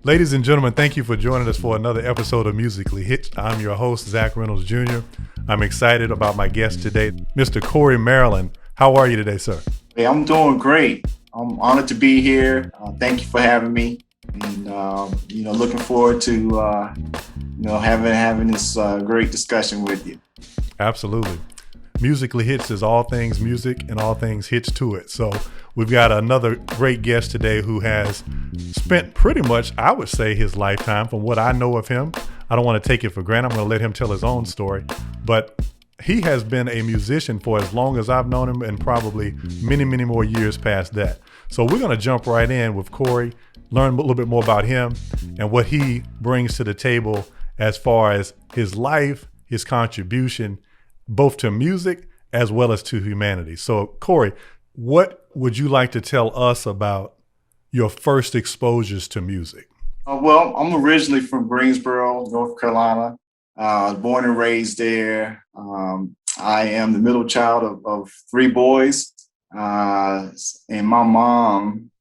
Ladies and gentlemen, thank you for joining us for another episode of Musically Hitched. I'm your host, Zach Reynolds Jr. I'm excited about my guest today, Mr. Korey Maryland. How are you today, sir? Hey, I'm doing great. I'm honored to be here. Thank you for having me, and looking forward to having this great discussion with you. Absolutely. Musically Hitched is all things music and all things hitched to it. So we've got another great guest today who has spent pretty much, I would say, his lifetime, from what I know of him. I don't want to take it for granted. I'm going to let him tell his own story. But he has been a musician for as long as I've known him, and probably many, many more years past that. So we're going to jump right in with Korey, learn a little bit more about him and what he brings to the table as far as his life, his contribution, both to music as well as to humanity. So Korey, what would you like to tell us about your first exposures to music? Well, I'm originally from Greensboro, North Carolina. I was born and raised there. I am the middle child of three boys. And my mom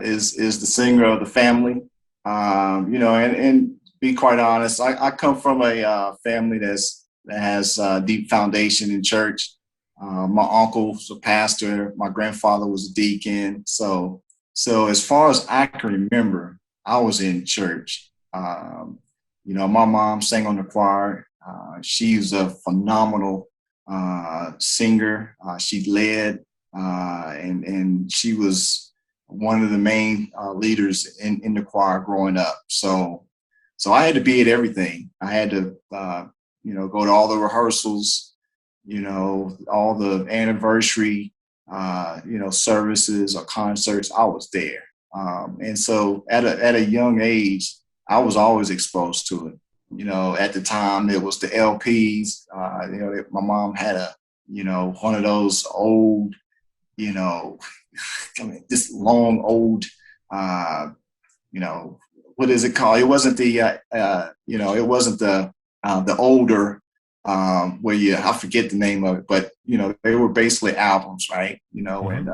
is the singer of the family. And be quite honest, I come from a family that has a deep foundation in church. My uncle was a pastor. My grandfather was a deacon. So as far as I can remember, I was in church. My mom sang on the choir. She's a phenomenal singer. She led, and she was one of the main leaders in the choir growing up. So I had to be at everything. I had to, go to all the rehearsals, all the anniversary, services or concerts. I was there. And so at a young age, I was always exposed to it. At the time it was the LPs. My mom had one of those old, this long old, what is it called? It wasn't the older, I forget the name of it, but they were basically albums, right? Mm-hmm.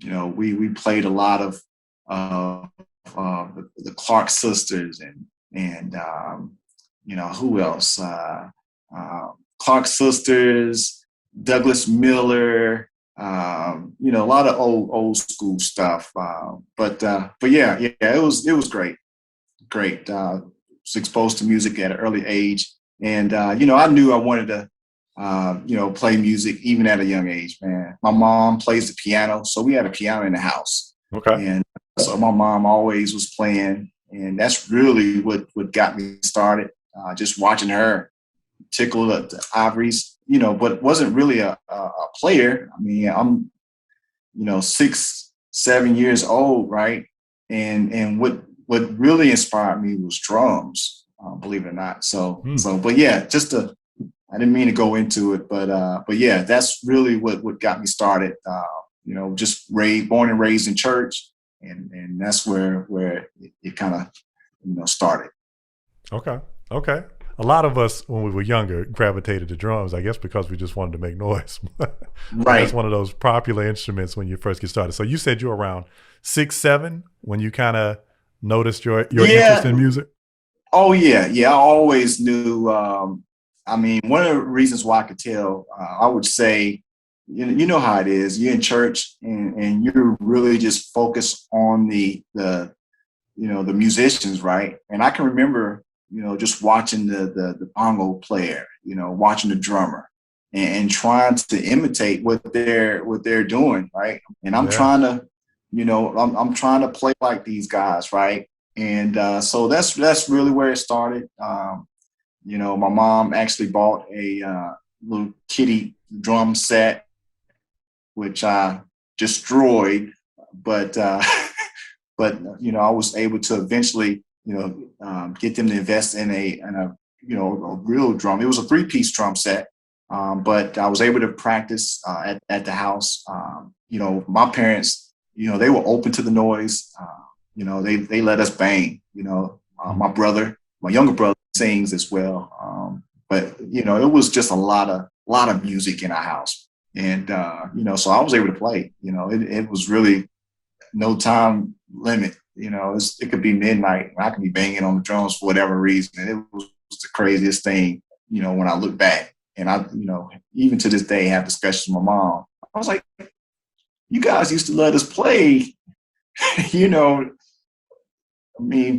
And we played a lot of the Clark sisters and who else? Clark sisters, Douglas Miller, a lot of old school stuff. But yeah, it was great. Was exposed to music at an early age, and I knew I wanted to play music even at a young age. Man, my mom plays the piano, so we had a piano in the house. Okay. And so my mom always was playing, and that's really what got me started. Just watching her tickle the ivories, but wasn't really a player. I mean, I'm 6, 7 years old, right? And what really inspired me was drums, believe it or not. But yeah, I didn't mean to go into it, but yeah, that's really what got me started. Just born and raised in church, and that's where it kind of started. Okay. A lot of us, when we were younger, gravitated to drums, I guess because we just wanted to make noise. Right. That's one of those popular instruments when you first get started. So you said you were around 6, 7 when you kind of noticed your interest in music? Oh, yeah. I always knew. One of the reasons why I could tell, I would say, you know how it is. You're in church and you're really just focused on the musicians, right? And I can remember, just watching the bongo player, watching the drummer and trying to imitate what they're doing, right? And I'm trying to, I'm trying to play like these guys, right? And so that's really where it started. My mom actually bought a little kitty drum set, which I destroyed, but I was able to eventually get them to invest in a real drum. It was a 3-piece drum set, but I was able to practice at the house. My parents, they were open to the noise. They let us bang. My younger brother sings as well. But it was just a lot of music in our house. And, so I was able to play, it was really no time limit. It could be midnight. I could be banging on the drums for whatever reason. And it was the craziest thing, when I look back. And I, even to this day, have discussions with my mom. I was like, you guys used to let us play,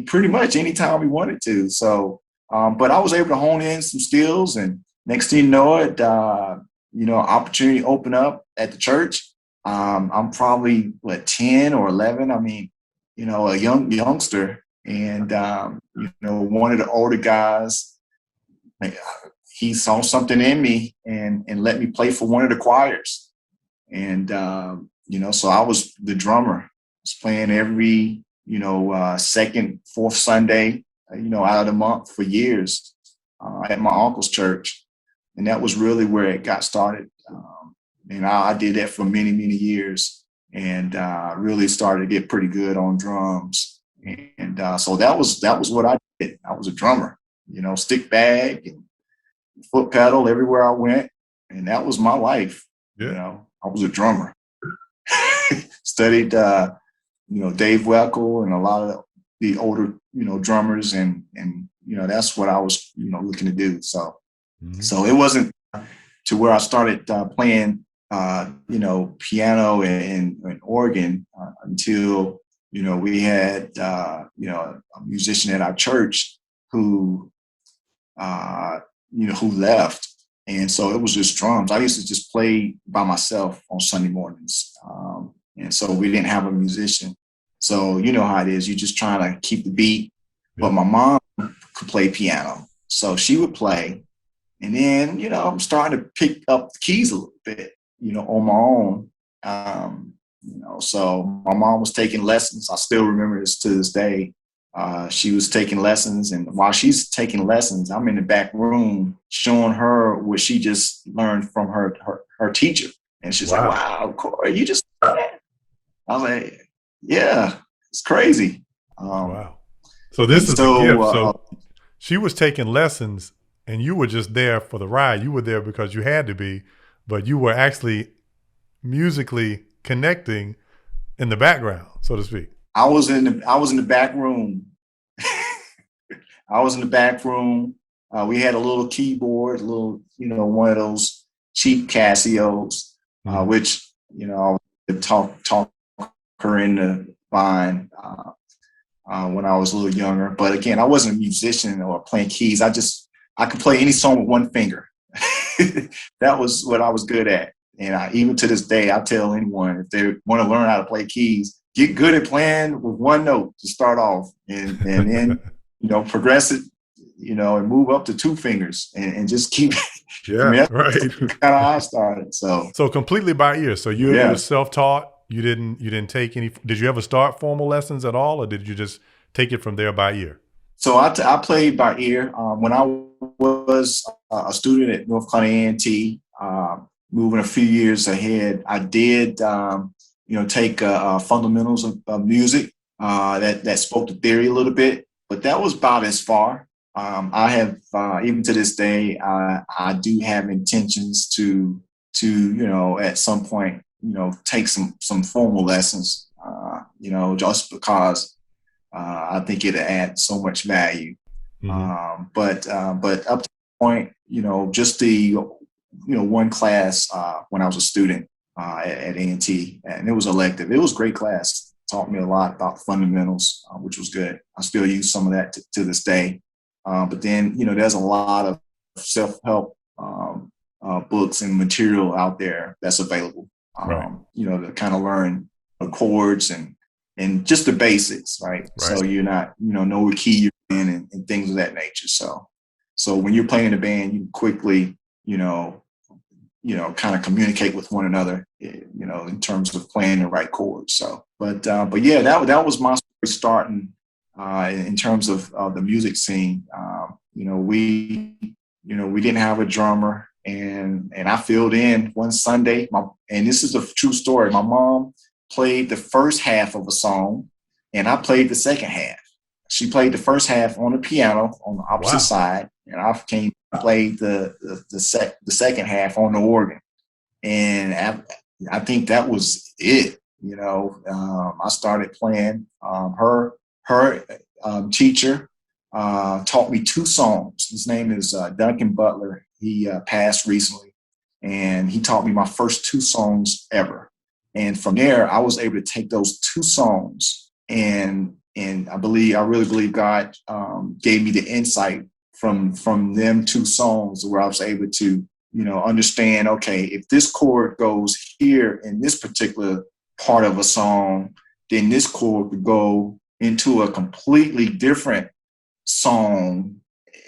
pretty much anytime we wanted to. So, but I was able to hone in some skills, and next thing you know it, opportunity opened up at the church. I'm probably 10 or 11. A youngster, and one of the older guys, he saw something in me and let me play for one of the choirs. And so I was the drummer. I was playing every second, fourth Sunday, out of the month for years at my uncle's church, and that was really where it got started. And I did that for many, many years, and really started to get pretty good on drums. And so that was what I did. I was a drummer, stick bag and foot pedal everywhere I went, and that was my life. Yeah. I was a drummer. Studied, Dave Weckl and a lot of the older, drummers, and that's what I was, looking to do. So, so it wasn't to where I started playing, piano and organ until, we had, a musician at our church who left. And so it was just drums. I used to just play by myself on Sunday mornings. And so we didn't have a musician. So you know how it is. You're just trying to keep the beat. But my mom could play piano. So she would play. And then, I'm starting to pick up the keys a little bit, on my own. So my mom was taking lessons. I still remember this to this day. She was taking lessons, and while she's taking lessons, I'm in the back room showing her what she just learned from her teacher. And she's like, "Wow, Korey, you just..." I was like, "Yeah, it's crazy." Wow. So this is the gift. So she was taking lessons, and you were just there for the ride. You were there because you had to be, but you were actually musically connecting in the background, so to speak. I was in the back room. I was in the back room. We had a little keyboard, one of those cheap Casios, which, I would talk her into buying when I was a little younger. But again, I wasn't a musician or playing keys. I could play any song with one finger. That was what I was good at. And even to this day, I tell anyone, if they want to learn how to play keys, get good at playing with one note to start off, and then, progress it, and move up to two fingers, and just keep. Yeah, right. Kind of how I started. So completely by ear. So you were self-taught. You didn't take any. Did you ever start formal lessons at all, or did you just take it from there by ear? So I played by ear when I was a student at North Carolina A&T. Moving a few years ahead, I did, take fundamentals of music that spoke to theory a little bit, but that was about as far. I have, even to this day, I do have intentions to at some point, take some formal lessons, just because I think it adds so much value. But up to the point, just the one class when I was a student at A&T, and it was elective. It was a great class. Taught me a lot about fundamentals, which was good. I still use some of that to this day. But then, there's a lot of self-help books and material out there that's available, to kind of learn chords and just the basics, right? So you're not, know what key you're in and things of that nature. So when you're playing in a band, you quickly, kind of communicate with one another, in terms of playing the right chords. So, but yeah, that was my story starting in terms of the music scene. We didn't have a drummer, and I filled in one Sunday. And this is a true story. My mom played the first half of a song, and I played the second half. She played the first half on the piano on the opposite side, and I played the second half on the organ. And I think that was it. I started playing. Her teacher taught me two songs. His name is Duncan Butler. He passed recently, and he taught me my first two songs ever. And from there, I was able to take those two songs, and I really believe God gave me the insight from them two songs, where I was able to understand, okay, if this chord goes here in this particular part of a song, then this chord could go into a completely different song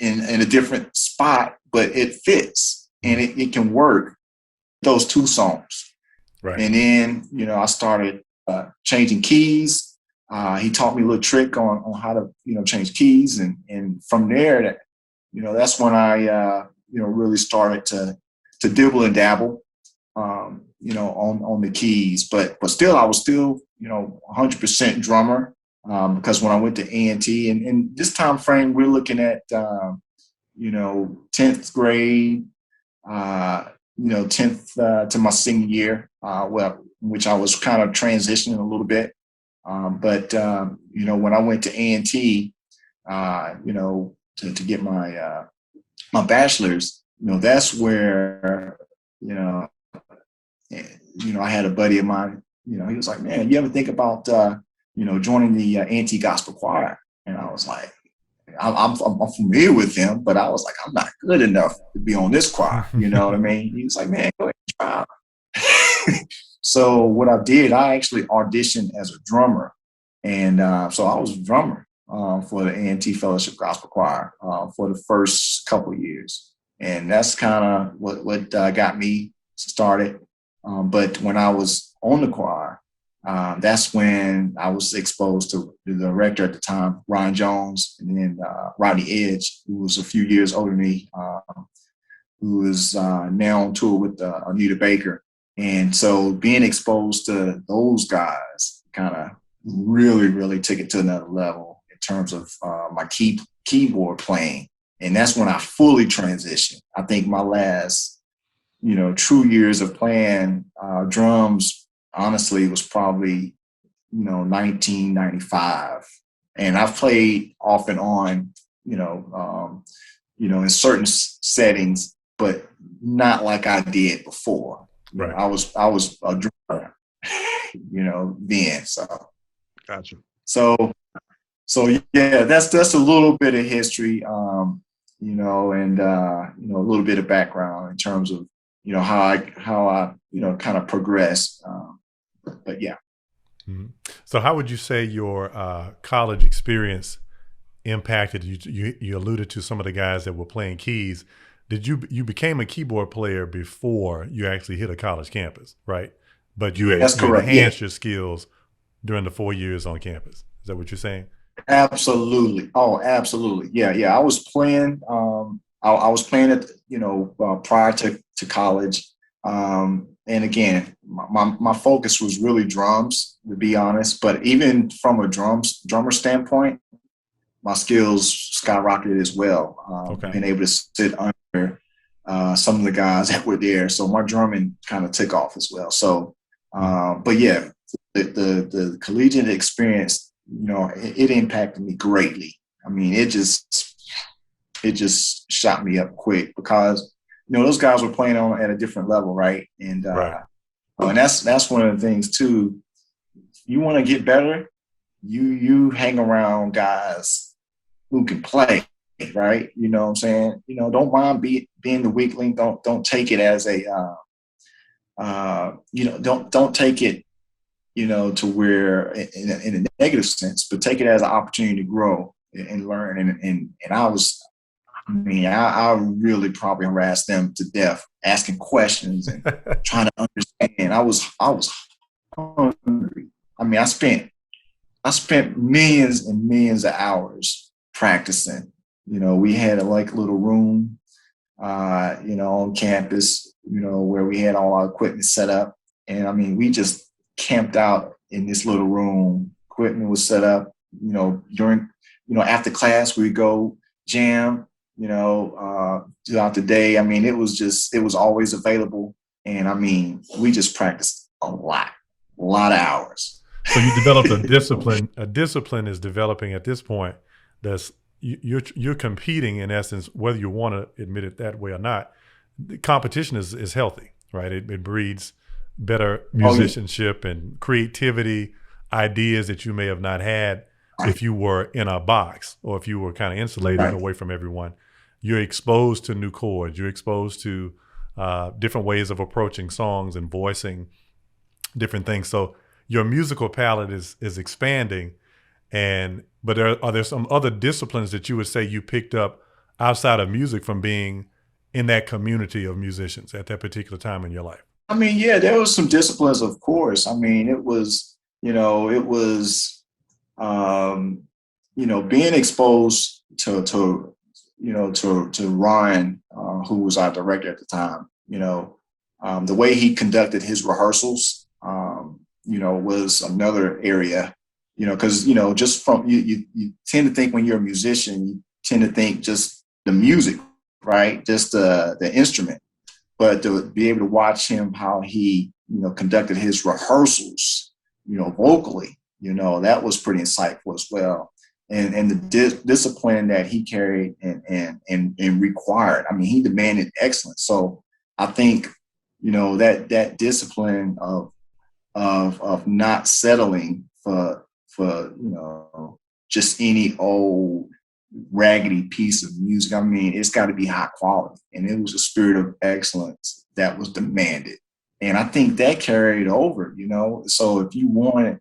in a different spot, but it fits and it can work, those two songs. Right. And then, I started changing keys. He taught me a little trick on how to, change keys. And from there, that's when I, really started to dibble and dabble, on the keys. But still, I was still, 100% drummer, because when I went to A&T, and this time frame, we're looking at, 10th grade, 10th to my senior year, which I was kind of transitioning a little bit. But when I went to A&T, to get my bachelor's, that's where, I had a buddy of mine, he was like, man, you ever think about, joining the anti-gospel choir? And I was like, I'm familiar with them, but I was like, I'm not good enough to be on this choir. You know what I mean? He was like, man, go ahead and try. So what I did, I actually auditioned as a drummer. And so I was a drummer for the A&T Fellowship Gospel Choir for the first couple of years. And that's kind of what got me started. But when I was on the choir, that's when I was exposed to the director at the time, Ron Jones, and then Rodney Edge, who was a few years older than me, who is now on tour with Anita Baker. And so being exposed to those guys kind of really, really took it to another level in terms of my keyboard playing. And that's when I fully transitioned. I think my last, true years of playing drums, honestly, was probably, 1995. And I've played off and on, in certain settings, but not like I did before. Right. I was a drummer, then. So. Gotcha. So yeah, that's a little bit of history, and a little bit of background in terms of, how I kind of progressed. But yeah. Mm-hmm. So how would you say your college experience impacted you? You alluded to some of the guys that were playing keys. Did you became a keyboard player before you actually hit a college campus, right? But you enhanced your skills during the 4 years on campus. Is that what you're saying? Absolutely. Oh, absolutely. Yeah. I was playing. I was playing it, prior to college. And again, my focus was really drums, to be honest. But even from a drummer standpoint, my skills skyrocketed as well. Being able to sit under some of the guys that were there, so my drumming kind of took off as well. So, but yeah, the collegiate experience, it impacted me greatly. I mean, it just shot me up quick because, those guys were playing on at a different level, right? And and that's one of the things too. You want to get better, you hang around guys who can play, right? You know what I'm saying? Don't mind being the weakling. Don't take it as a don't take it, to where in a negative sense, but take it as an opportunity to grow and learn. And I really probably harassed them to death, asking questions and trying to understand. I was hungry. I mean, I spent millions and millions of hours practicing. We had a little room, on campus, where we had all our equipment set up. And I mean, we just camped out in this little room. Equipment was set up, during, after class, we go jam, throughout the day. I mean, it was always available. And I mean, we just practiced a lot of hours. So you developed a discipline. A discipline is developing at this point. That's you're competing in essence, whether you want to admit it that way or not. The competition is healthy, right? It breeds better Oh yeah, musicianship and creativity, ideas that you may have not had if you were in a box or if you were kind of insulated right. away from everyone. You're exposed to new chords. You're exposed to different ways of approaching songs and voicing different things. So your musical palette is expanding. And but are there some other disciplines that you would say you picked up outside of music from being in that community of musicians at that particular time in your life? I mean, yeah, there was some disciplines, of course. I mean, it was, um, being exposed to Ryan, who was our director at the time. The way he conducted his rehearsals, was another area. Because just from you tend to think when you're a musician, you tend to think just the music, right? Just the instrument. But to be able to watch him how he conducted his rehearsals, vocally, that was pretty insightful as well. And the discipline that he carried and required. I mean, he demanded excellence. So I think that discipline of not settling for just any old raggedy piece of music. I mean, it's got to be high quality. And it was a spirit of excellence that was demanded. And I think that carried over. So if you want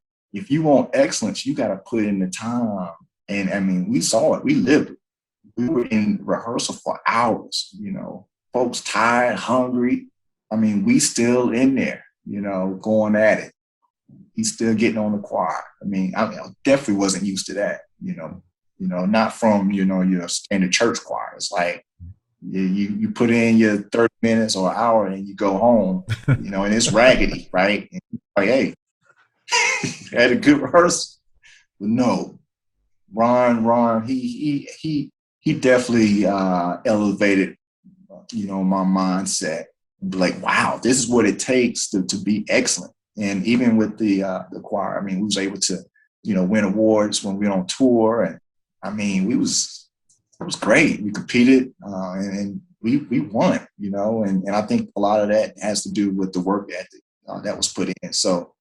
excellence, you got to put in the time. And I mean, we saw it, we lived it. We were in rehearsal for hours, folks tired, hungry. I mean, we still in there, going at it. He's still getting on the choir. I definitely wasn't used to that. Not from, your standard church choir. It's like you put in your 30 minutes or an hour and you go home, and it's raggedy, right? And like, hey, had a good rehearsal. But no, Ron, he definitely elevated, my mindset. Like, wow, this is what it takes to be excellent. And even with the choir, I mean, we was able to, win awards when we were on tour. And I mean, it was great. We competed and we won, and I think a lot of that has to do with the work ethic that was put in. So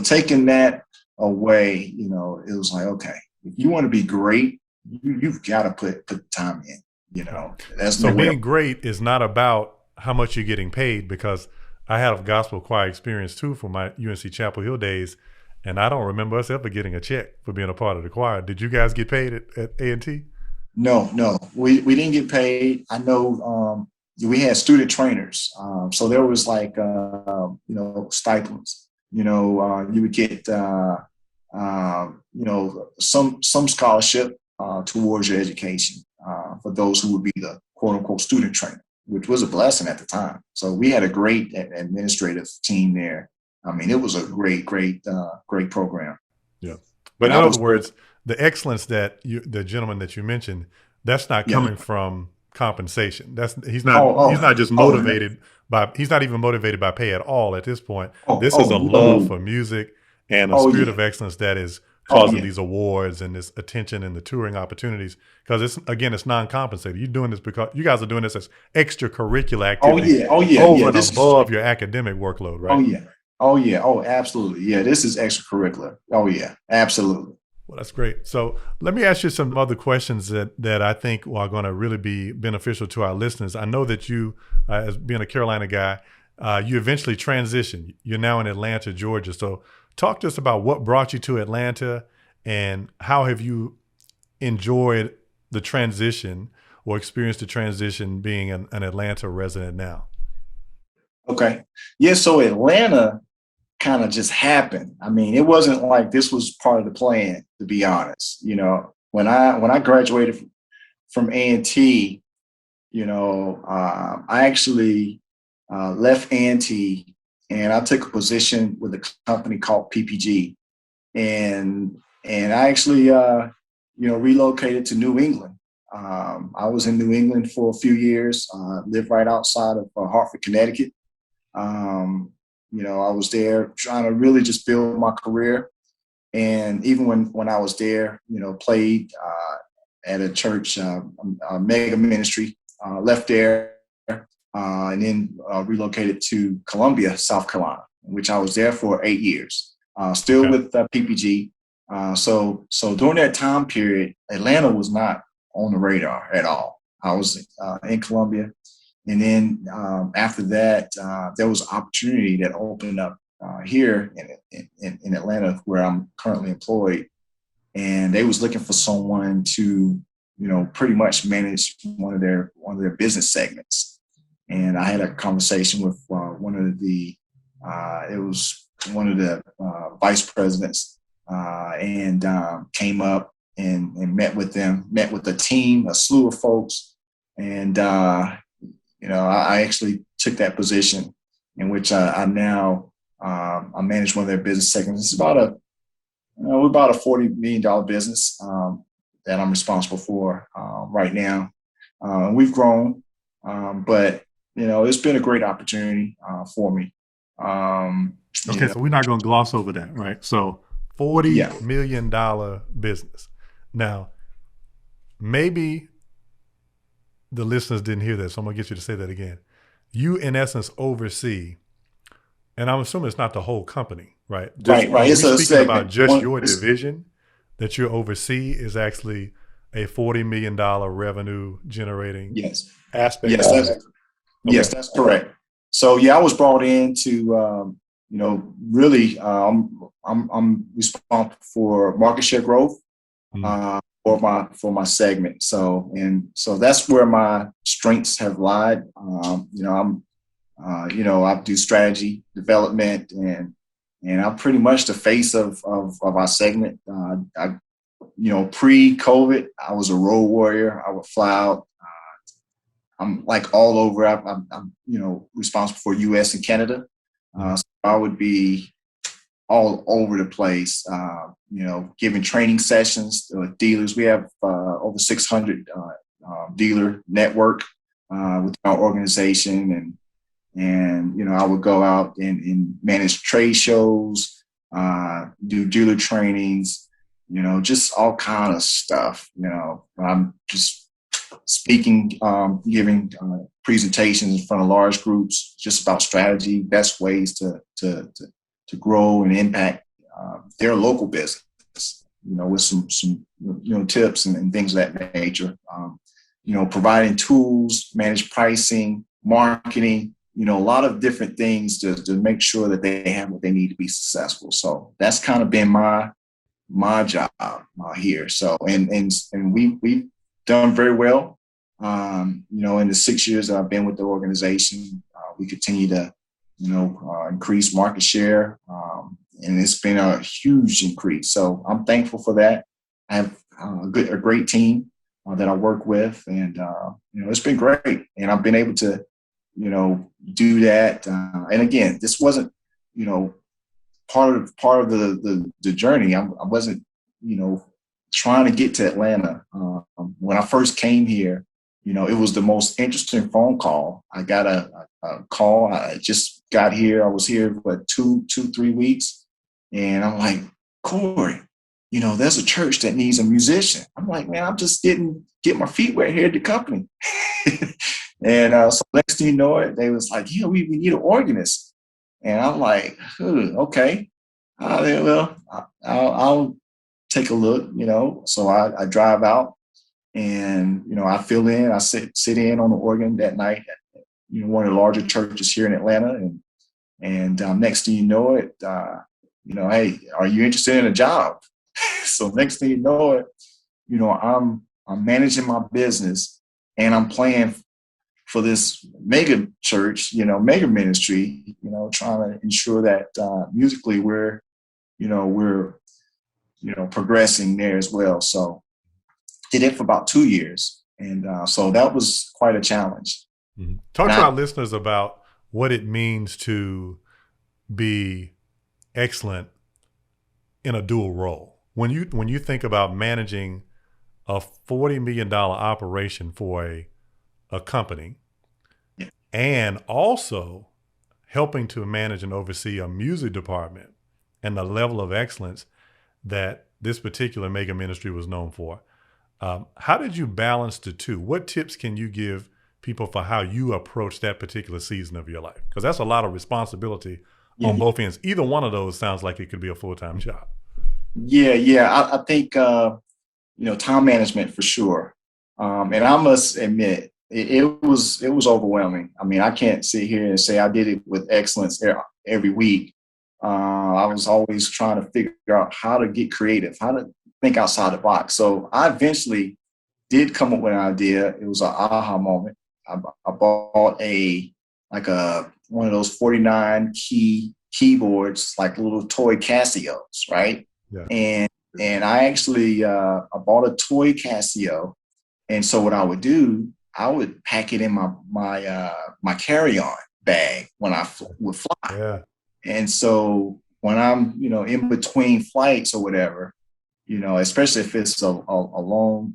taking that away, it was like, okay, if you want to be great, you've got to put the time in, That's So no way. being great is not about how much you're getting paid, because I had a gospel choir experience too for my UNC Chapel Hill days, and I don't remember us ever getting a check for being a part of the choir. Did you guys get paid at A&T? No, we didn't get paid. I know we had student trainers, so there was like stipends. You would get some scholarship towards your education for those who would be the quote unquote student trainer, which was a blessing at the time. So we had a great administrative team there. I mean, it was a great program. Yeah. But And in I other was, words, the excellence that the gentleman that you mentioned, that's not yeah. coming from compensation. That's he's Oh, not just oh, no. motivated by he's not even motivated by pay at all at this point. Oh, This is a oh, love no. for music and a Oh, spirit yeah. of excellence that is Oh, causing yeah. these awards and this attention and the touring opportunities, because it's non-compensated. You're doing this because you guys are doing this as extracurricular Oh, activity yeah. Oh, yeah. over Yeah. and This is, above your academic workload, oh, right? yeah. Oh, yeah. Oh, absolutely. Yeah. This is extracurricular. Oh, yeah. Absolutely. Well, that's great. So let me ask you some other questions that I think are going to really be beneficial to our listeners. I know that you, as being a Carolina guy, you eventually transitioned. You're now in Atlanta, Georgia. So talk to us about what brought you to Atlanta and how have you enjoyed the transition or experienced the transition being an Atlanta resident now. Okay. Yeah. So Atlanta kind of just happened. I mean, it wasn't like this was part of the plan, to be honest. When I graduated from A&T, I actually left A&T and I took a position with a company called PPG, and I actually relocated to New England. I was in New England for a few years, lived right outside of Hartford, Connecticut. I was there trying to really just build my career. And even when I was there, played at a church, a mega ministry, left there, and then relocated to Columbia, South Carolina, which I was there for 8 years, still Okay. with PPG. So during that time period, Atlanta was not on the radar at all. I was in Columbia. And then after that, there was an opportunity that opened up here in Atlanta, where I'm currently employed. And they was looking for someone to, pretty much manage one of their business segments. And I had a conversation with it was one of the vice presidents, and came up and met with them, met with a team, a slew of folks. And, I actually took that position, in which I now I manage one of their business segments. It's we're about a $40 million business that I'm responsible for right now. We've grown, but it's been a great opportunity for me. Okay, so we're not going to gloss over that, right? So $40 Yeah. million business. Now, maybe the listeners didn't hear that, so I'm going to get you to say that again. You, in essence, oversee, and I'm assuming it's not the whole company, right? Right. Are we It's a speaking about segment. just your division that you oversee is actually a $40 million revenue generating Yes. aspect? Yes. Yes, that's correct. So yeah, I was brought in to, really, I'm responsible for market share growth for my segment. So that's where my strengths have lied. I do strategy development, and I'm pretty much the face of our segment. Pre-COVID, I was a road warrior. I would fly out. I'm like all over. I'm responsible for U.S. and Canada. So I would be all over the place, giving training sessions with dealers. We have over 600 dealer network with our organization, and I would go out and manage trade shows, do dealer trainings, just all kind of stuff. I'm just speaking, giving presentations in front of large groups, just about strategy, best ways to grow and impact their local business, with some tips and things of that nature. Providing tools, manage pricing, marketing, a lot of different things to make sure that they have what they need to be successful. So that's kind of been my job here. So and we've done very well. In the 6 years that I've been with the organization, we continue to increase market share, and it's been a huge increase. So I'm thankful for that. I have a great team that I work with, and it's been great. And I've been able to do that. And again, this wasn't part of the journey. I wasn't trying to get to Atlanta. When I first came here, it was the most interesting phone call. I got a call. I just got here. I was here for 3 weeks. And I'm like, Korey, there's a church that needs a musician. I'm like, man, I'm just getting my feet wet here at the company. And so next thing you know it, they was like, we need an organist. And I'm like, okay. Well, I'll take a look, So I drive out, and I fill in. I sit in on the organ that night at one of the larger churches here in Atlanta, and next thing you know it, hey, are you interested in a job? So next thing you know it, I'm managing my business, and I'm playing for this mega church, mega ministry, trying to ensure that musically we're progressing there as well. So did it for about 2 years. And so that was quite a challenge. Mm-hmm. Talk to our listeners about what it means to be excellent in a dual role. When you think about managing a $40 million operation for a company, and also helping to manage and oversee a music department and the level of excellence that this particular mega ministry was known for. How did you balance the two? What tips can you give people for how you approach that particular season of your life? Because that's a lot of responsibility on both ends. Either one of those sounds like it could be a full-time job. Yeah. I think, time management for sure. And I must admit, it was overwhelming. I mean, I can't sit here and say I did it with excellence every week. I was always trying to figure out how to get creative, how to think outside the box. So I eventually did come up with an idea. It was an aha moment. I bought one of those 49 key keyboards, like little toy Casios, right? Yeah. And I actually I bought a toy Casio, and so what I would do, I would pack it in my carry-on bag when I would fly. Yeah. And so when I'm in between flights or whatever, especially if it's a long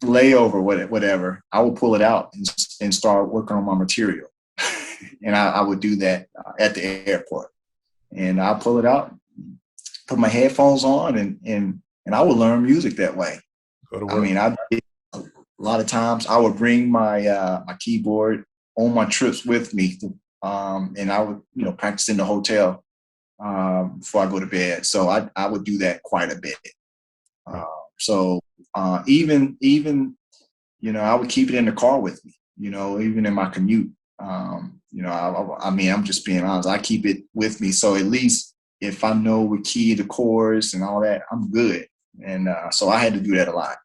layover, whatever, I will pull it out and start working on my material. And I would do that at the airport. And I'll pull it out, put my headphones on, and I would learn music that way. I mean, a lot of times I would bring my keyboard on my trips with me, and I would practice in the hotel before I go to bed. So I would do that quite a bit. So even I would keep it in the car with me. Even in my commute. I'm just being honest. I keep it with me, so at least if I know what key the chords and all that, I'm good. And so I had to do that a lot.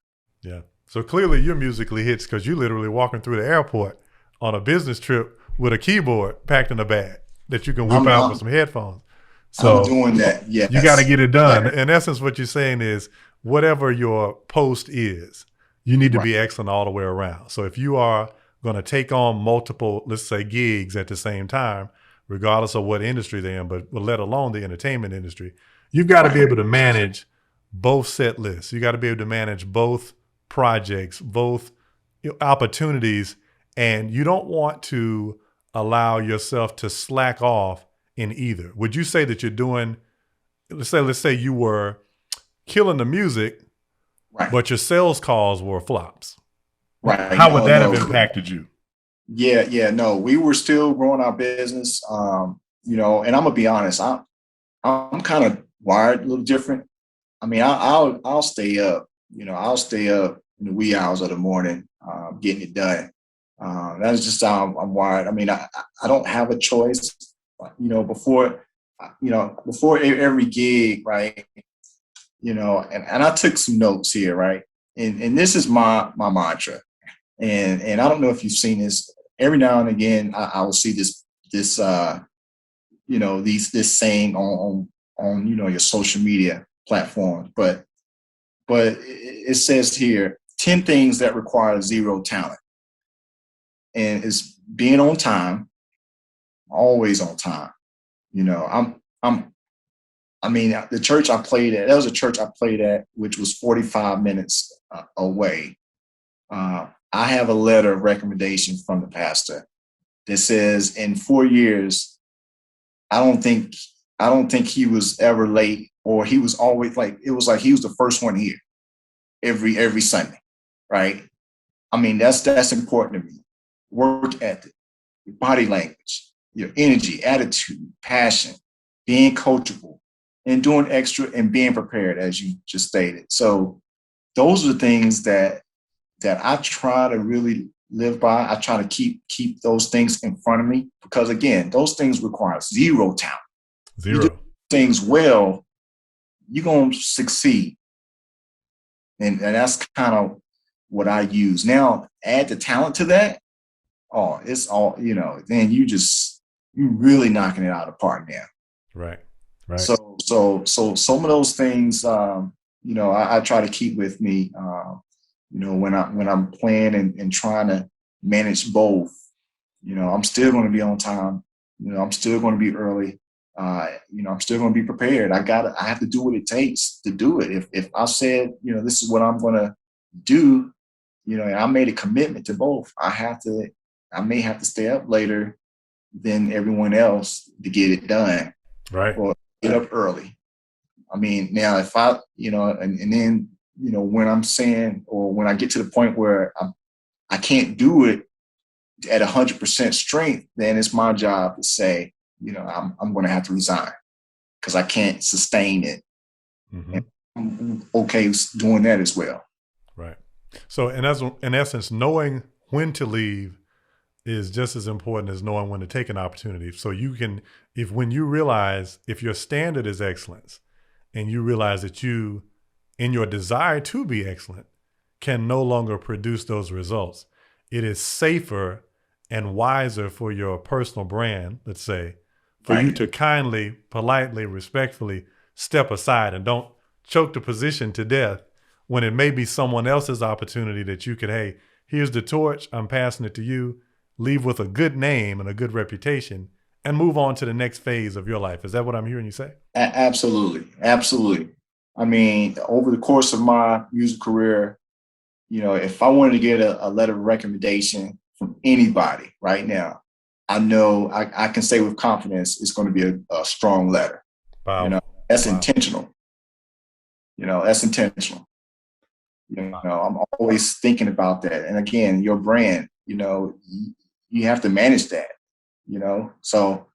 Yeah. So clearly you're musically hitched because you're literally walking through the airport on a business trip with a keyboard packed in a bag that you can whip out with some headphones. So I'm doing that. Yeah. You got to get it done. In essence, what you're saying is whatever your post is, you need to be excellent all the way around. So if you are going to take on multiple, let's say, gigs at the same time, regardless of what industry they're in, but let alone the entertainment industry, you've got to be able to manage both set lists. You got to be able to manage both projects, both opportunities, and you don't want to allow yourself to slack off in either. Would you say that you're doing, let's say you were killing the music, but your sales calls were flops? Right. How would that have impacted you? Yeah. No, we were still growing our business. And I'm gonna be honest, I'm kind of wired a little different. I mean, I'll stay up. I'll stay up in the wee hours of the morning, getting it done. That's just how I'm wired. I mean, I don't have a choice. Before every gig, right? And I took some notes here, right? And this is my mantra. And I don't know if you've seen this. Every now and again, I will see this saying on your social media platforms. But it says here 10 things that require zero talent, and it's being on time, always on time. The church I played at, that was a church I played at, which was 45 minutes away. I have a letter of recommendation from the pastor that says in 4 years, I don't think he was ever late, or he was always it was like he was the first one here every Sunday, right? I mean, that's important to me. Work ethic, your body language, your energy, attitude, passion, being coachable, and doing extra and being prepared, as you just stated. So those are the things that I try to really live by. I try to keep those things in front of me, because again, those things require zero talent. Zero. You do things well, you're gonna succeed. And that's kind of what I use. Now add the talent to that. Oh, it's all, then you're really knocking it out of the park now. Right. So some of those things, I try to keep with me, when I'm playing and trying to manage both. I'm still going to be on time. I'm still going to be early. I'm still going to be prepared. I have to do what it takes to do it. If I said, this is what I'm going to do, and I made a commitment to both, I have to I may have to stay up later than everyone else to get it done Right. or get up early. I mean, now if I, and then, when I'm saying, or when I get to the point where I can't do it at 100% strength, then it's my job to say, I'm going to have to resign because I can't sustain it. Mm-hmm. And I'm okay doing that as well. Right. So in essence, knowing when to leave is just as important as knowing when to take an opportunity. So you can, when you realize if your standard is excellence and you realize that you, in your desire to be excellent, can no longer produce those results, it is safer and wiser for your personal brand, let's say, for you to kindly, politely, respectfully step aside and don't choke the position to death when it may be someone else's opportunity that you could, hey, here's the torch, I'm passing it to you, leave with a good name and a good reputation, and move on to the next phase of your life. Is that what I'm hearing you say? Absolutely. Absolutely. I mean, over the course of my music career, if I wanted to get a letter of recommendation from anybody right now, I know I can say with confidence it's going to be a strong letter. Wow. That's intentional. That's intentional. I'm always thinking about that. And again, your brand, you have to manage that, So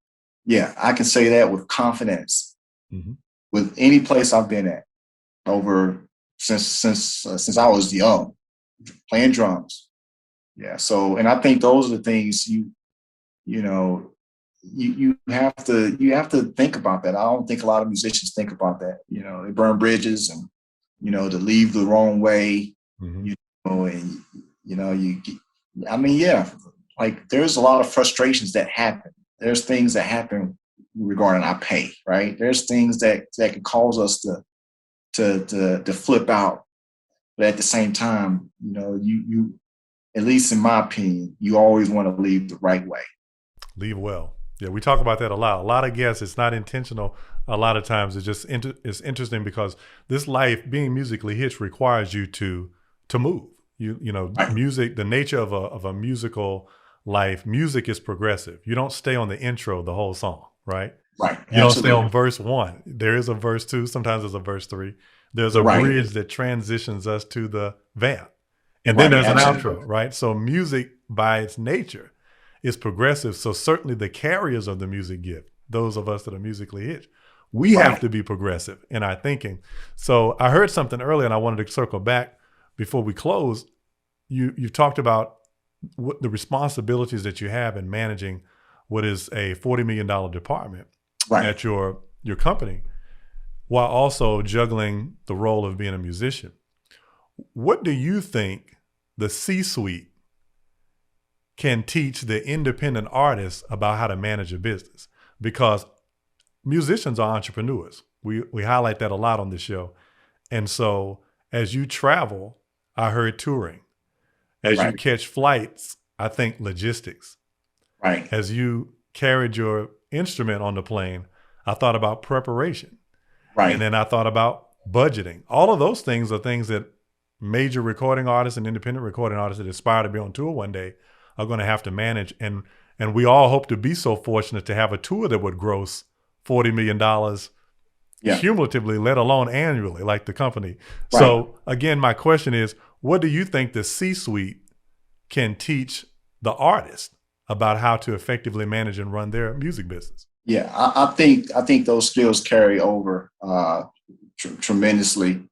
yeah, I can say that with confidence with any place I've been at over since I was young, playing drums. Yeah. So, and I think those are the things you have to think about that. I don't think a lot of musicians think about that. They burn bridges and to leave the wrong way. And I mean, yeah, like there's a lot of frustrations that happen. There's things that happen regarding our pay, right? There's things that can cause us to flip out. But at the same time, you at least in my opinion, you always want to leave the right way. Leave well. Yeah, we talk about that a lot. A lot of guests, it's not intentional. A lot of times it's just it's interesting because this life, being musically hitched, requires you to move. Music, the nature of a musical life, music is progressive. You don't stay on the intro the whole song, right? Right. You don't stay on verse 1. There is a verse 2. Sometimes there's a verse 3. There's a bridge that transitions us to the vamp. And then there's an outro, right? So music by its nature is progressive. So certainly the carriers of the music gift, those of us that are musically hitched, we have to be progressive in our thinking. So I heard something earlier and I wanted to circle back before we close. You talked about what the responsibilities that you have in managing what is a $40 million department at your company, while also juggling the role of being a musician. What do you think the C-suite can teach the independent artists about how to manage a business? Because musicians are entrepreneurs. We highlight that a lot on this show. And so as you travel, I heard touring. As you catch flights, I think logistics. Right. As you carried your instrument on the plane, I thought about preparation. Right. And then I thought about budgeting. All of those things are things that major recording artists and independent recording artists that aspire to be on tour one day are going to have to manage. And we all hope to be so fortunate to have a tour that would gross $40 million cumulatively, let alone annually, like the company. Right. So again, my question is, what do you think the C-suite can teach the artist about how to effectively manage and run their music business? Yeah, I think those skills carry over tremendously.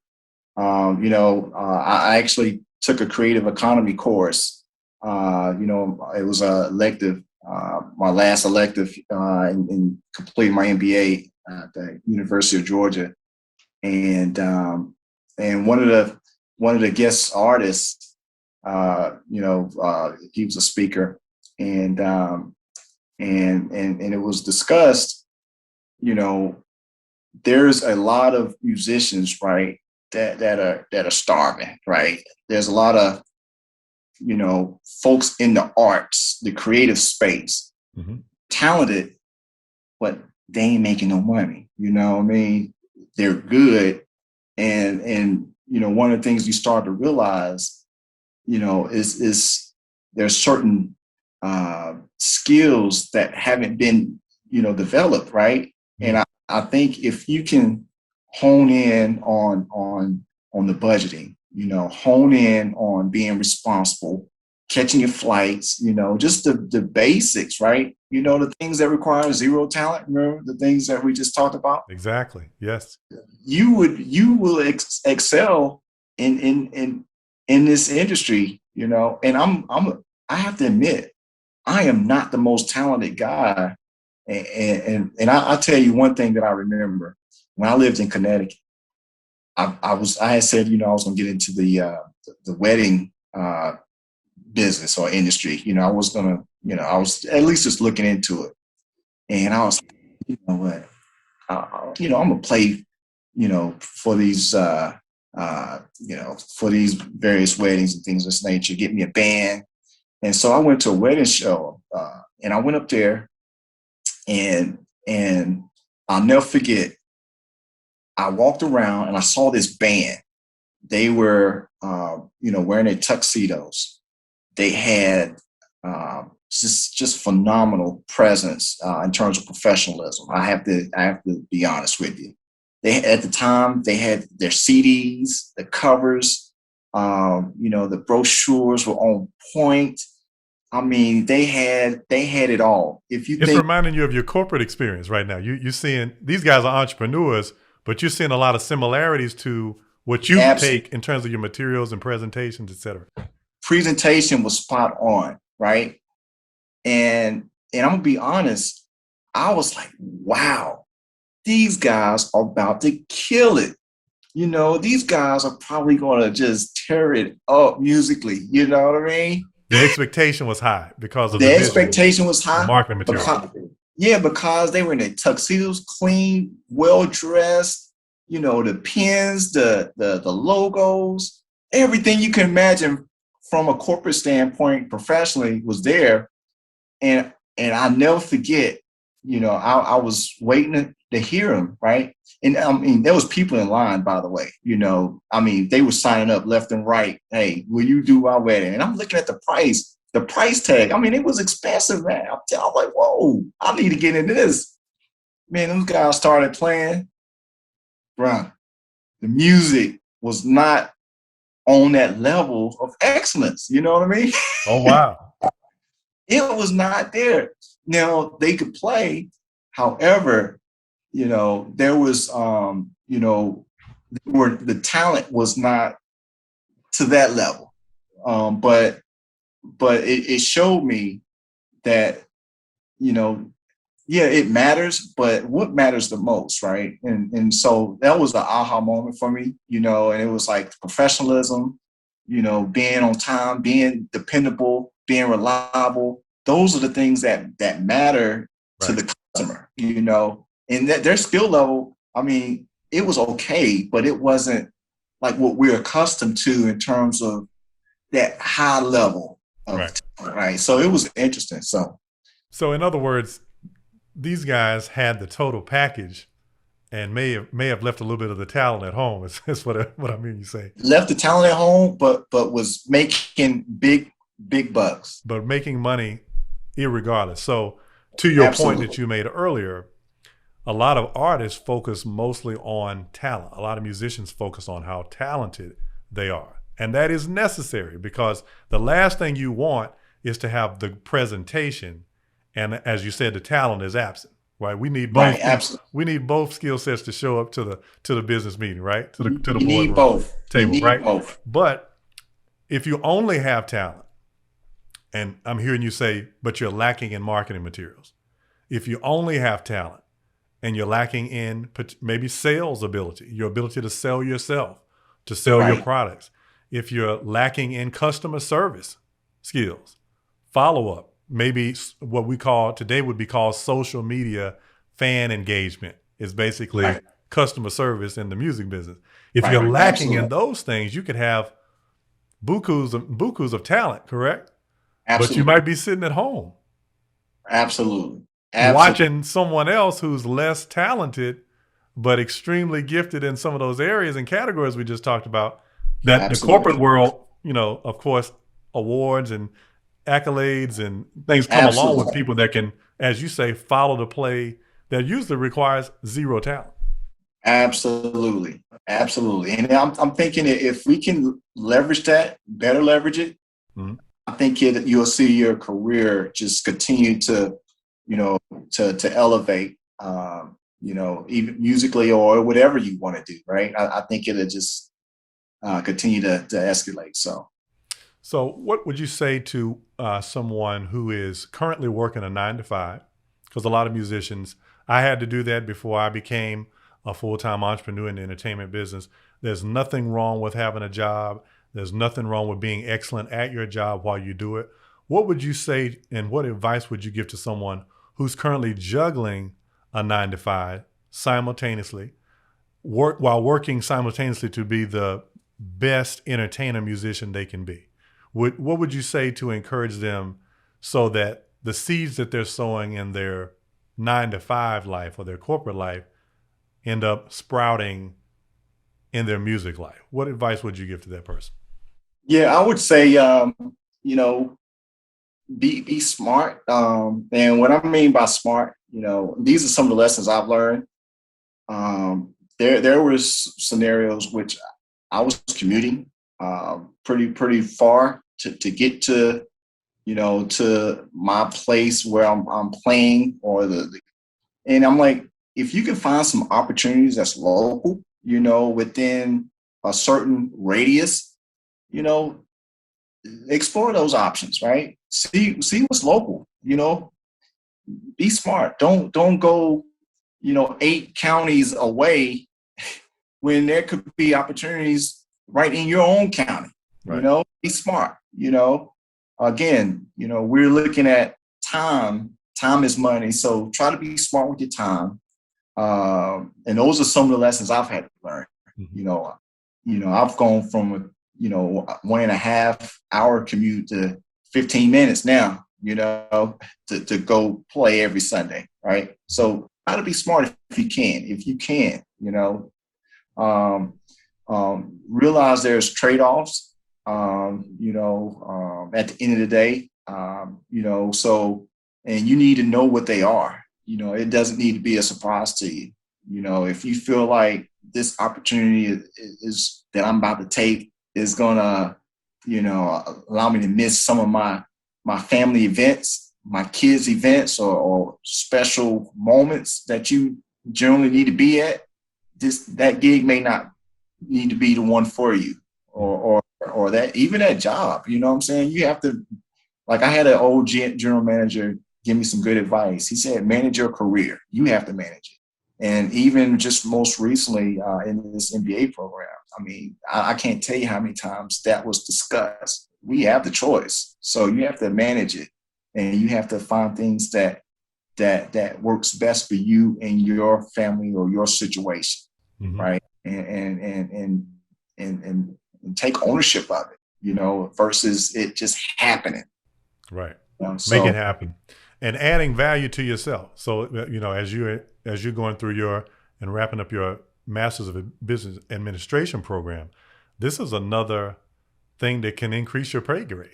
I actually took a creative economy course. It was a elective, my last elective in completing my MBA at the University of Georgia, and one of the guest artists, he was a speaker, and it was discussed, there's a lot of musicians, right, that are starving, right? There's a lot of, folks in the arts, the creative space, talented, but they ain't making no money. What I mean? They're good. And one of the things you start to realize, is there's certain skills that haven't been, developed, right? And I think if you can hone in on the budgeting, hone in on being responsible, catching your flights, just the basics, right? The things that require zero talent. Remember the things that we just talked about? Exactly. Yes. You will excel in this industry, and I have to admit, I am not the most talented guy. And I'll tell you one thing that I remember when I lived in Connecticut. I had said, I was going to get into the wedding business or industry. I was going to, I was at least just looking into it. And I was, you know what, I'm going to play, for these, for these various weddings and things of this nature, get me a band. And so I went to a wedding show, and I went up there, and I'll never forget. I walked around and I saw this band. They were, wearing their tuxedos. They had just phenomenal presence in terms of professionalism. I have to be honest with you. At the time, they had their CDs, the covers, the brochures were on point. I mean, they had it all. It's reminding you of your corporate experience right now. You're seeing these guys are entrepreneurs, but you're seeing a lot of similarities to what you take in terms of your materials and presentations, et cetera. Presentation was spot on, right? And I'm gonna be honest, I was like, wow, these guys are about to kill it. These guys are probably gonna just tear it up musically. You know what I mean? The expectation was high because of the expectation was high. Marketing material. Because they were in their tuxedos, clean, well dressed. The pins, the logos, everything you can imagine from a corporate standpoint, professionally, was there. And I'll never forget. I was waiting to hear them, right? And I mean, there was people in line, by the way. They were signing up left and right. Hey, will you do our wedding? And I'm looking at the price tag. I mean, it was expensive, man. I'm like, whoa, I need to get into this. Man, those guys started playing. Bro, the music was not on that level of excellence. You know what I mean? Oh, wow. It was not there. Now, they could play. However, there was, the talent was not to that level. But it showed me that, it matters, but what matters the most, right? And so that was the aha moment for me, and it was like professionalism, being on time, being dependable, being reliable. Those are the things that matter to the customer, and that their skill level, I mean, it was okay, but it wasn't like what we're accustomed to in terms of that high level of talent, right? So it was interesting. So in other words, these guys had the total package and may have left a little bit of the talent at home. Is what I mean you say. Left the talent at home, but was making big bucks. But making money irregardless. So to your point that you made earlier, a lot of artists focus mostly on talent. A lot of musicians focus on how talented they are. And that is necessary because the last thing you want is to have the presentation, and as you said, the talent is absent, right? We need both. We need both skill sets to show up to the business meeting, right? To the board table, right? Both. But if you only have talent, and I'm hearing you say, but you're lacking in marketing materials. If you only have talent and you're lacking in maybe sales ability, your ability to sell yourself, to sell your products. If you're lacking in customer service skills, follow-up, maybe what we call today would be called social media fan engagement is basically customer service in the music business. If you're lacking in those things, you could have bukus of talent, correct? Absolutely. But you might be sitting at home. Absolutely. Watching someone else who's less talented, but extremely gifted in some of those areas and categories we just talked about, that the corporate world, of course, awards and accolades and things come along with Absolutely. people that can, as you say, follow the play that usually requires zero talent. Absolutely. Absolutely. And I'm thinking that if we can leverage that, better leverage it, Mhm. I think you'll see your career just continue to, you know, to elevate, even musically or whatever you want to do, right? I think it'll just continue to escalate. So, So, what would you say to someone who is currently working a 9 to 5? Because a lot of musicians, I had to do that before I became a full time entrepreneur in the entertainment business. There's nothing wrong with having a job. There's nothing wrong with being excellent at your job while you do it. What would you say and what advice would you give to someone who's currently juggling a 9 to 5 simultaneously, while working simultaneously to be the best entertainer musician they can be? What would you say to encourage them so that the seeds that they're sowing in their 9 to 5 life or their corporate life end up sprouting in their music life? What advice would you give to that person? yeah, I would say, you know, be smart. And what I mean by smart, these are some of the lessons I've learned. There was scenarios which I was commuting pretty far to get to to my place where I'm playing or and I'm like, if you can find some opportunities that's local, within a certain radius, you know, explore those options, right? See what's local, be smart. Don't go, 8 counties away when there could be opportunities right in your own county. Right. Be smart. Again, we're looking at time. Time is money, so try to be smart with your time. And those are some of the lessons I've had to learn. Mhm. I've gone from a 1.5 hour commute to 15 minutes now. To go play every Sunday, right? So try to be smart if you can. If you can, um, realize there's trade-offs, at the end of the day, so, and you need to know what they are. It doesn't need to be a surprise to you. If you feel like this opportunity is that I'm about to take is gonna, allow me to miss some of my family events, my kids' events, or special moments that you generally need to be at, that gig may not need to be the one for you, or that even that job. You know what I'm saying? You have to, like, I had an old general manager give me some good advice. He said, manage your career. You have to manage it. And even just most recently in this MBA program, I mean, I can't tell you how many times that was discussed. We have the choice, so you have to manage it, and you have to find things that works best for you and your family or your situation, Mhm. right? And take ownership of it, versus it just happening. Right. Make it So happen. And adding value to yourself. So, as you're going through your and wrapping up your Masters of Business Administration program, this is another thing that can increase your pay grade.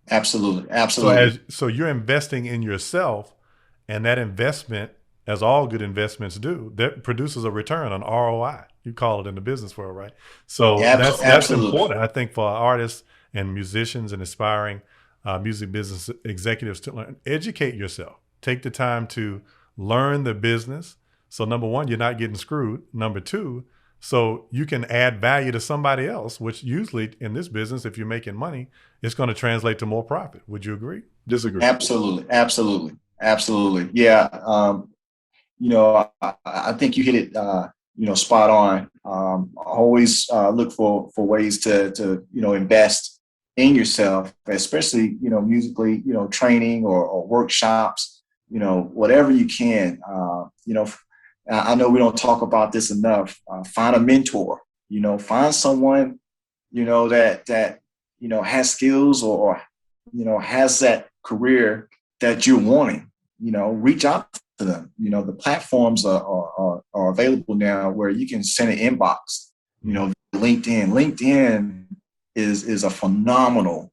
absolutely, So absolutely, you're investing in yourself, and that investment, as all good investments do, that produces a return on ROI. You call it in the business world, right? So that's absolutely. important, I think, for artists and musicians and aspiring music business executives to learn. Educate yourself. Take the time to learn the business. So number one, you're not getting screwed. Number two, so you can add value to somebody else, which usually in this business, if you're making money, it's going to translate to more profit. Would you agree? Disagree? Absolutely, absolutely, absolutely. Yeah. I think you hit it, spot on. Always look for ways to invest in yourself, especially, musically, training or workshops, whatever you can. I know we don't talk about this enough. Find a mentor, find someone, that has skills or has that career that you're wanting. Reach out to them. The platforms are available now where you can send an inbox. Mhm. LinkedIn. LinkedIn is a phenomenal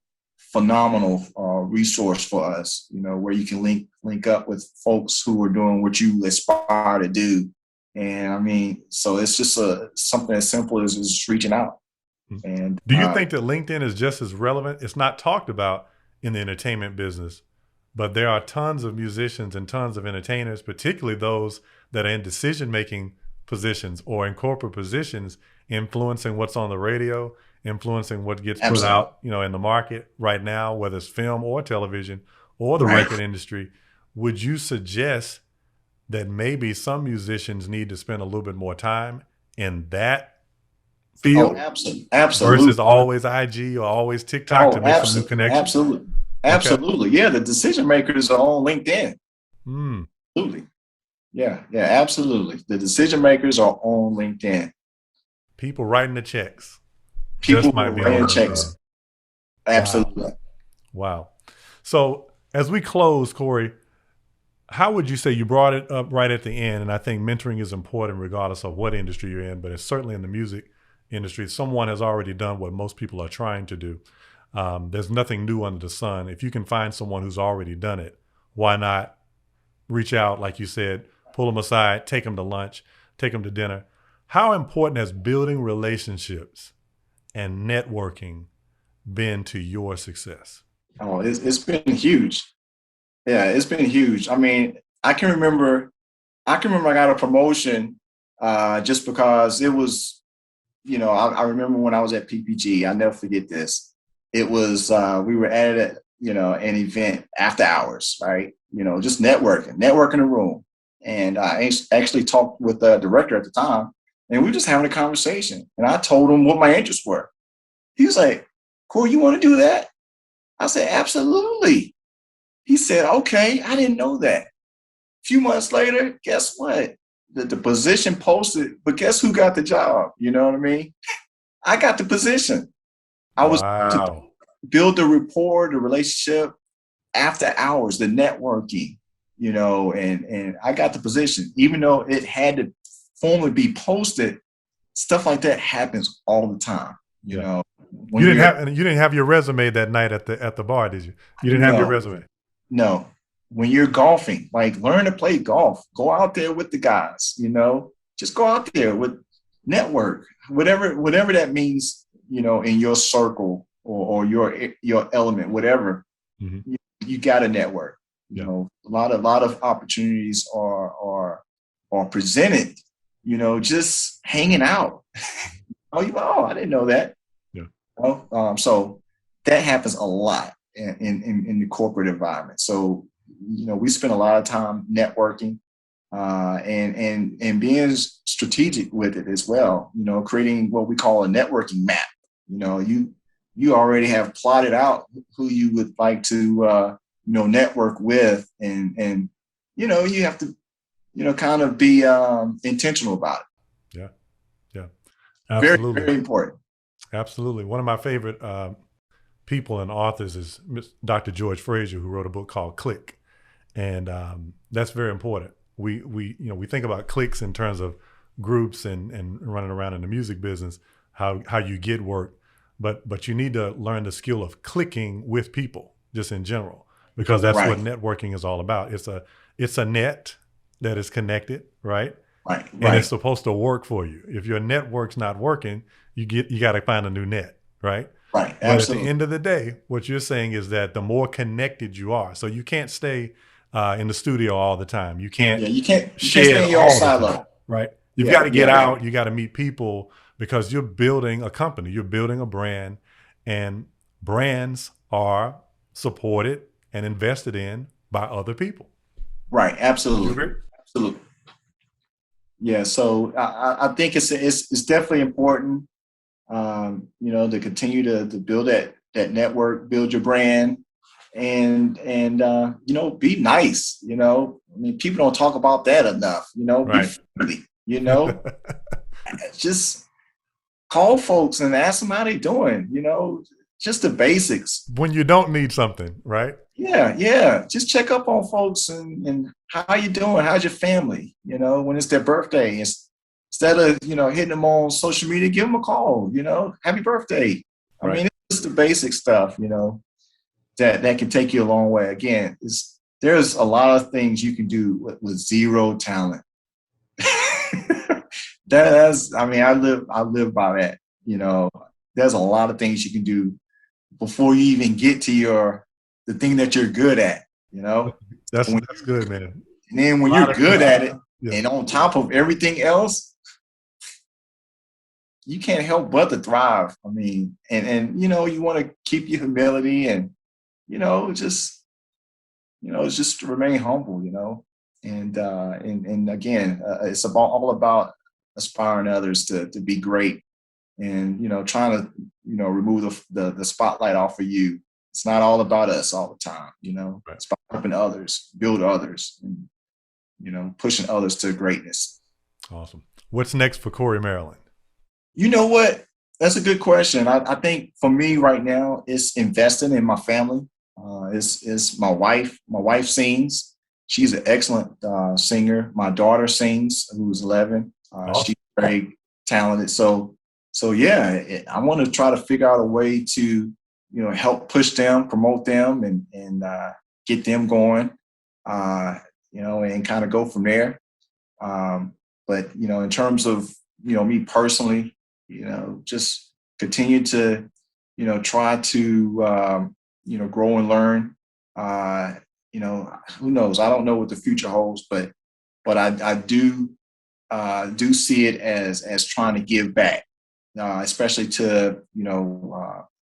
phenomenal resource for us, where you can link up with folks who are doing what you aspire to do. And I mean, so it's just something as simple as just reaching out. And do you think that LinkedIn is just as relevant? It's not talked about in the entertainment business, but there are tons of musicians and tons of entertainers, particularly those that are in decision-making positions or in corporate positions, influencing what's on the radio, influencing what gets put out, in the market right now, whether it's film or television or the record industry. Would you suggest that maybe some musicians need to spend a little bit more time in that field? Absolutely. Versus always IG or always TikTok to make some new connections? Absolutely. Yeah, the decision makers are on LinkedIn. Absolutely. Yeah, absolutely. The decision makers are on LinkedIn. People writing the checks. People writing checks. Absolutely. Wow. So as we close, Korey, how would you say, you brought it up right at the end, and I think mentoring is important regardless of what industry you're in, but it's certainly in the music industry. Someone has already done what most people are trying to do. There's nothing new under the sun. If you can find someone who's already done it, why not reach out, like you said, pull them aside, take them to lunch, take them to dinner. How important has building relationships and networking been to your success? Oh, it's been huge. Yeah, it's been huge. I mean, I can remember I got a promotion just because it was, I remember when I was at PPG, I'll never forget this. It was, we were at an event after hours, right? Just networking the room. And I actually talked with the director at the time, and we were just having a conversation. And I told him what my interests were. He was like, "Cool, you want to do that?" I said, "Absolutely." He said, "Okay, I didn't know that." A few months later, guess what? The position posted, but guess who got the job? You know what I mean? I got the position. I was to build the rapport, the relationship after hours, the networking, and I got the position, even though it had to formally be posted. Stuff like that happens all the time. You didn't have your resume that night at the bar, did you? You didn't have your resume. No. When you're golfing, like, learn to play golf. Go out there with the guys. Just go out there with network, whatever that means. In your circle or your element, whatever. Mm-hmm. You got to network. A lot of opportunities are presented. Just hanging out. I didn't know that. Yeah. So that happens a lot in the corporate environment. So we spend a lot of time networking and being strategic with it as well. Creating what we call a networking map. You already have plotted out who you would like to network with, and you have to kind of be intentional about it. Yeah, absolutely. Very, very important. Absolutely. One of my favorite people and authors is Dr. George Fraser, who wrote a book called Click, and that's very important. We think about clicks in terms of groups and running around in the music business, how you get work, but you need to learn the skill of clicking with people just in general, because that's what networking is all about. It's a net that is connected, right? Right. And it's supposed to work for you. If your network's not working, you got to find a new net, right? Right. But at the end of the day, what you're saying is that the more connected you are, so you can't stay in the studio all the time. You can't. You can't stay in your silo, right? You've got to get out. You got to meet people, because you're building a company. You're building a brand, and brands are supported and invested in by other people. Right. Absolutely. Absolutely. Yeah. So I think it's definitely important, to continue to build that network, build your brand, and be nice. I mean, people don't talk about that enough. Be friendly. Just call folks and ask them how they doing. Just the basics. When you don't need something, right? Yeah. Just check up on folks and how you doing? How's your family? When it's their birthday, instead of, hitting them on social media, give them a call, happy birthday. I mean, it's just the basic stuff, that can take you a long way. Again, there's a lot of things you can do with zero talent. I live by that. There's a lot of things you can do before you even get to the thing that you're good at. That's good, man. And then when you're good at it, yeah. and on top of everything else, you can't help but to thrive. And you want to keep your humility and just remain humble. And again, it's all about aspiring others to be great, and trying to remove the spotlight off of you. It's not all about us all the time. Right. It's about helping others, build others, and pushing others to greatness. Awesome. What's next for Korey Maryland? You know what? That's a good question. I think for me right now, it's investing in my family. It's my wife. My wife sings. She's an excellent singer. My daughter sings, who's 11. Awesome. She's very talented. So yeah, I want to try to figure out a way to, help push them, promote them, and get them going, and kind of go from there. But in terms of, me personally, just continue to, try to, grow and learn. Who knows? I don't know what the future holds, but I do see it as trying to give back, especially to,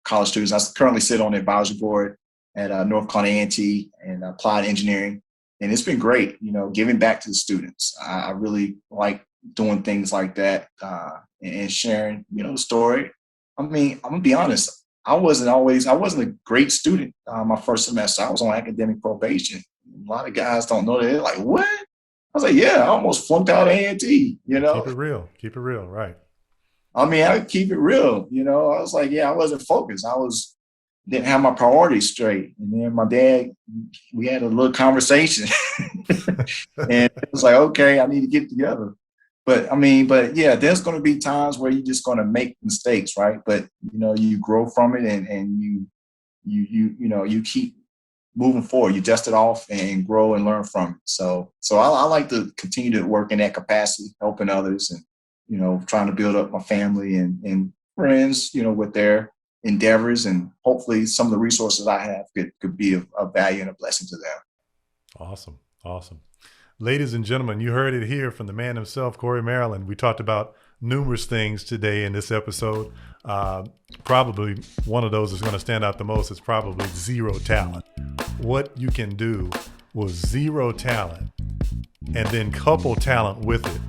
college students. I currently sit on the advisory board at North Carolina A&T and applied engineering. And it's been great, giving back to the students. I really like doing things like that and sharing, the story. I'm going to be honest. I wasn't a great student my first semester. I was on academic probation. A lot of guys don't know that. They're like, what? I was like, yeah, I almost flunked out of A&T, Keep it real. Keep it real. Right. I keep it real. I was like, yeah, I wasn't focused. Didn't have my priorities straight. And then my dad, we had a little conversation and it was like, okay, I need to get together. But yeah, there's going to be times where you're just going to make mistakes, right? But, you grow from it and you keep moving forward. You dust it off and grow and learn from it. So I like to continue to work in that capacity, helping others and, trying to build up my family and friends, with their endeavors, and hopefully some of the resources I have could be of value and a blessing to them. Awesome. Ladies and gentlemen, you heard it here from the man himself, Korey Maryland. We talked about numerous things today in this episode. Probably one of those is going to stand out the most is probably zero talent. What you can do with zero talent and then couple talent with it.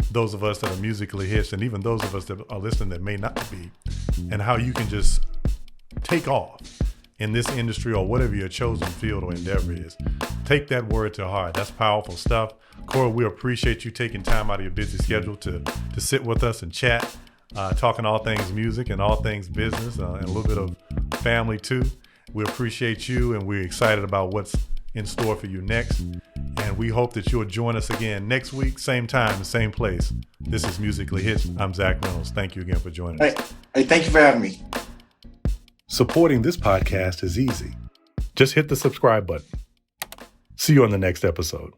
Those of us that are musically hitched, and even those of us that are listening that may not be, and how you can just take off in this industry or whatever your chosen field or endeavor is. Take that word to heart. That's powerful stuff. Korey, we appreciate you taking time out of your busy schedule to sit with us and chat, talking all things music and all things business, and a little bit of family too. We appreciate you, and we're excited about what's in store for you next. And we hope that you'll join us again next week, same time, same place. This is Musically Hitched. I'm Zach Reynolds. Thank you again for joining us. Hey, thank you for having me. Supporting this podcast is easy. Just hit the subscribe button. See you on the next episode.